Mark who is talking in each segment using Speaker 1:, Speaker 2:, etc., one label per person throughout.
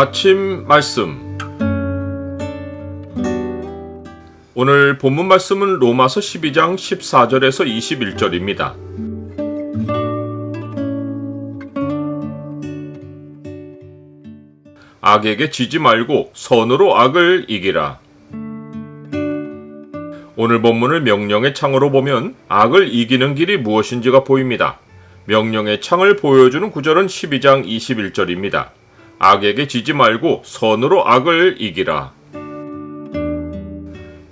Speaker 1: 아침 말씀. 오늘 본문 말씀은 로마서 12장 14절에서 21절입니다. 악에게 지지 말고 선으로 악을 이기라. 오늘 본문을 명령의 창으로 보면 악을 이기는 길이 무엇인지가 보입니다. 명령의 창을 보여주는 구절은 12장 21절입니다. 악에게 지지 말고 선으로 악을 이기라.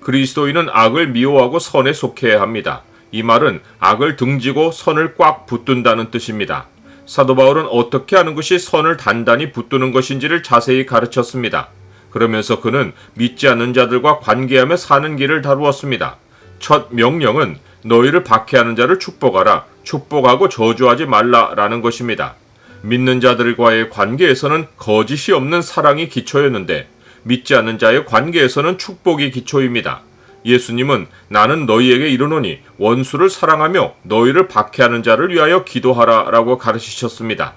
Speaker 1: 그리스도인은 악을 미워하고 선에 속해야 합니다. 이 말은 악을 등지고 선을 꽉 붙든다는 뜻입니다. 사도 바울은 어떻게 하는 것이 선을 단단히 붙드는 것인지를 자세히 가르쳤습니다. 그러면서 그는 믿지 않는 자들과 관계하며 사는 길을 다루었습니다. 첫 명령은 너희를 박해하는 자를 축복하라, 축복하고 저주하지 말라라는 것입니다. 믿는 자들과의 관계에서는 거짓이 없는 사랑이 기초였는데 믿지 않는 자의 관계에서는 축복이 기초입니다. 예수님은 나는 너희에게 이르노니 원수를 사랑하며 너희를 박해하는 자를 위하여 기도하라 라고 가르치셨습니다.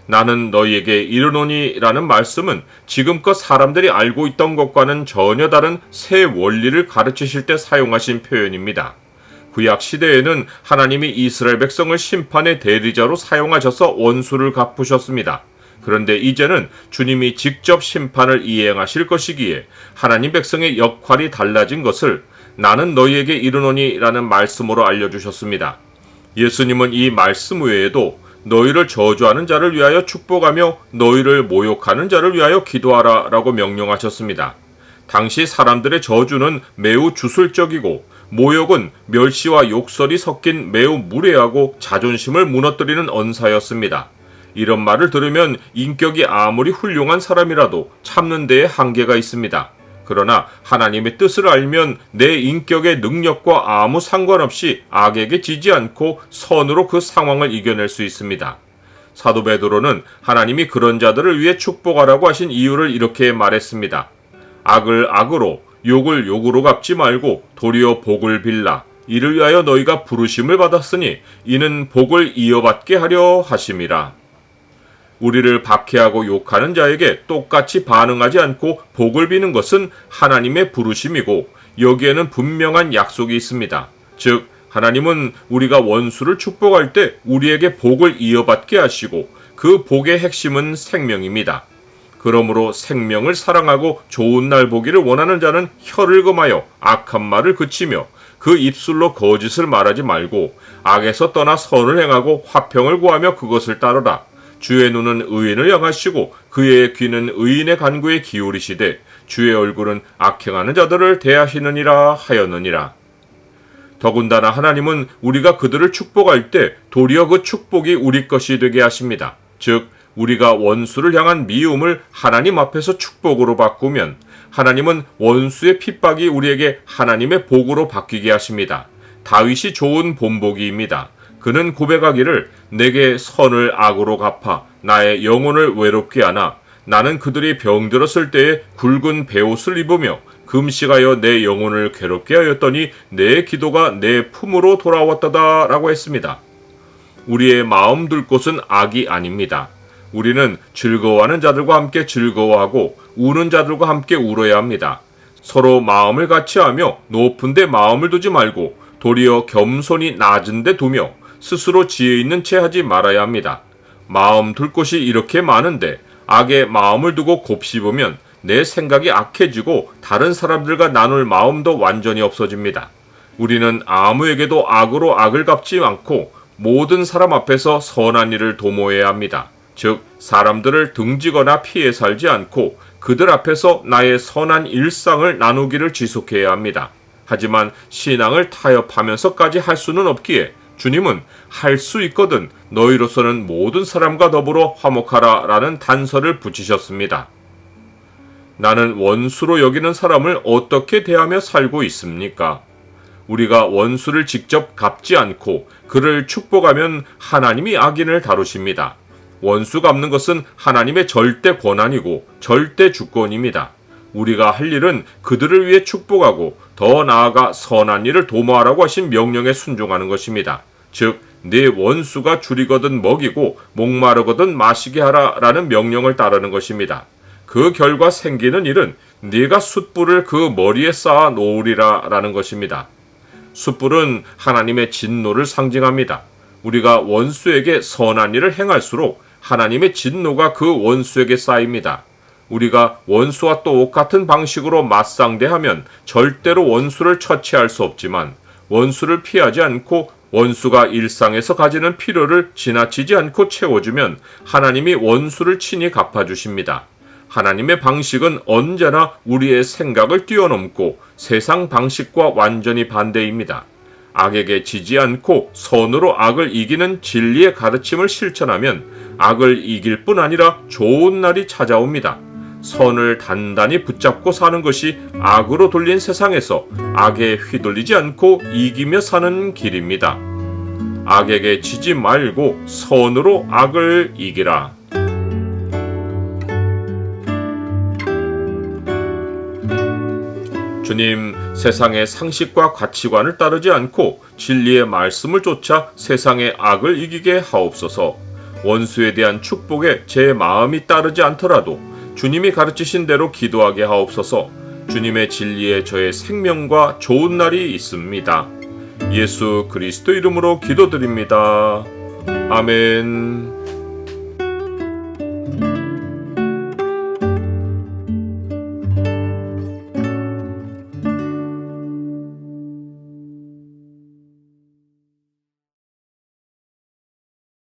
Speaker 1: 나는 너희에게 이르노니 라는 말씀은 지금껏 사람들이 알고 있던 것과는 전혀 다른 새 원리를 가르치실 때 사용하신 표현입니다. 구약 시대에는 하나님이 이스라엘 백성을 심판의 대리자로 사용하셔서 원수를 갚으셨습니다. 그런데 이제는 주님이 직접 심판을 이행하실 것이기에 하나님 백성의 역할이 달라진 것을 나는 너희에게 이르노니 라는 말씀으로 알려주셨습니다. 예수님은 이 말씀 외에도 너희를 저주하는 자를 위하여 축복하며 너희를 모욕하는 자를 위하여 기도하라 라고 명령하셨습니다. 당시 사람들의 저주는 매우 주술적이고 모욕은 멸시와 욕설이 섞인 매우 무례하고 자존심을 무너뜨리는 언사였습니다. 이런 말을 들으면 인격이 아무리 훌륭한 사람이라도 참는 데에 한계가 있습니다. 그러나 하나님의 뜻을 알면 내 인격의 능력과 아무 상관없이 악에게 지지 않고 선으로 그 상황을 이겨낼 수 있습니다. 사도 베드로는 하나님이 그런 자들을 위해 축복하라고 하신 이유를 이렇게 말했습니다. 악을 악으로 욕을 욕으로 갚지 말고 도리어 복을 빌라. 이를 위하여 너희가 부르심을 받았으니 이는 복을 이어받게 하려 하심이라. 우리를 박해하고 욕하는 자에게 똑같이 반응하지 않고 복을 비는 것은 하나님의 부르심이고 여기에는 분명한 약속이 있습니다. 즉 하나님은 우리가 원수를 축복할 때 우리에게 복을 이어받게 하시고 그 복의 핵심은 생명입니다. 그러므로 생명을 사랑하고 좋은 날 보기를 원하는 자는 혀를 금하여 악한 말을 그치며 그 입술로 거짓을 말하지 말고 악에서 떠나 선을 행하고 화평을 구하며 그것을 따르라. 주의 눈은 의인을 향하시고 그의 귀는 의인의 간구에 기울이시되 주의 얼굴은 악행하는 자들을 대하시느니라 하였느니라. 더군다나 하나님은 우리가 그들을 축복할 때 도리어 그 축복이 우리 것이 되게 하십니다. 즉 우리가 원수를 향한 미움을 하나님 앞에서 축복으로 바꾸면 하나님은 원수의 핍박이 우리에게 하나님의 복으로 바뀌게 하십니다. 다윗이 좋은 본보기입니다. 그는 고백하기를 내게 선을 악으로 갚아 나의 영혼을 외롭게 하나 나는 그들이 병들었을 때에 굵은 베옷을 입으며 금식하여 내 영혼을 괴롭게 하였더니 내 기도가 내 품으로 돌아왔다다 라고 했습니다. 우리의 마음 둘 곳은 악이 아닙니다. 우리는 즐거워하는 자들과 함께 즐거워하고 우는 자들과 함께 울어야 합니다. 서로 마음을 같이 하며 높은 데 마음을 두지 말고 도리어 겸손히 낮은 데 두며 스스로 지혜 있는 채 하지 말아야 합니다. 마음 둘 곳이 이렇게 많은데 악에 마음을 두고 곱씹으면 내 생각이 악해지고 다른 사람들과 나눌 마음도 완전히 없어집니다. 우리는 아무에게도 악으로 악을 갚지 않고 모든 사람 앞에서 선한 일을 도모해야 합니다. 즉 사람들을 등지거나 피해 살지 않고 그들 앞에서 나의 선한 일상을 나누기를 지속해야 합니다. 하지만 신앙을 타협하면서까지 할 수는 없기에 주님은 할 수 있거든 너희로서는 모든 사람과 더불어 화목하라 라는 단서를 붙이셨습니다. 나는 원수로 여기는 사람을 어떻게 대하며 살고 있습니까? 우리가 원수를 직접 갚지 않고 그를 축복하면 하나님이 악인을 다루십니다. 원수 갚는 것은 하나님의 절대 권한이고 절대 주권입니다. 우리가 할 일은 그들을 위해 축복하고 더 나아가 선한 일을 도모하라고 하신 명령에 순종하는 것입니다. 즉 네 원수가 줄이거든 먹이고 목마르거든 마시게 하라 라는 명령을 따르는 것입니다. 그 결과 생기는 일은 네가 숯불을 그 머리에 쌓아 놓으리라 라는 것입니다. 숯불은 하나님의 진노를 상징합니다. 우리가 원수에게 선한 일을 행할수록 하나님의 진노가 그 원수에게 쌓입니다. 우리가 원수와 똑같은 방식으로 맞상대하면 절대로 원수를 처치할 수 없지만 원수를 피하지 않고 원수가 일상에서 가지는 필요를 지나치지 않고 채워주면 하나님이 원수를 친히 갚아주십니다. 하나님의 방식은 언제나 우리의 생각을 뛰어넘고 세상 방식과 완전히 반대입니다. 악에게 지지 않고 선으로 악을 이기는 진리의 가르침을 실천하면 악을 이길 뿐 아니라 좋은 날이 찾아옵니다. 선을 단단히 붙잡고 사는 것이 악으로 돌린 세상에서 악에 휘둘리지 않고 이기며 사는 길입니다. 악에게 지지 말고 선으로 악을 이기라. 주님, 세상의 상식과 가치관을 따르지 않고 진리의 말씀을 쫓아 세상의 악을 이기게 하옵소서. 원수에 대한 축복에 제 마음이 따르지 않더라도 주님이 가르치신 대로 기도하게 하옵소서. 주님의 진리에 저의 생명과 좋은 날이 있습니다. 예수 그리스도 이름으로 기도드립니다. 아멘.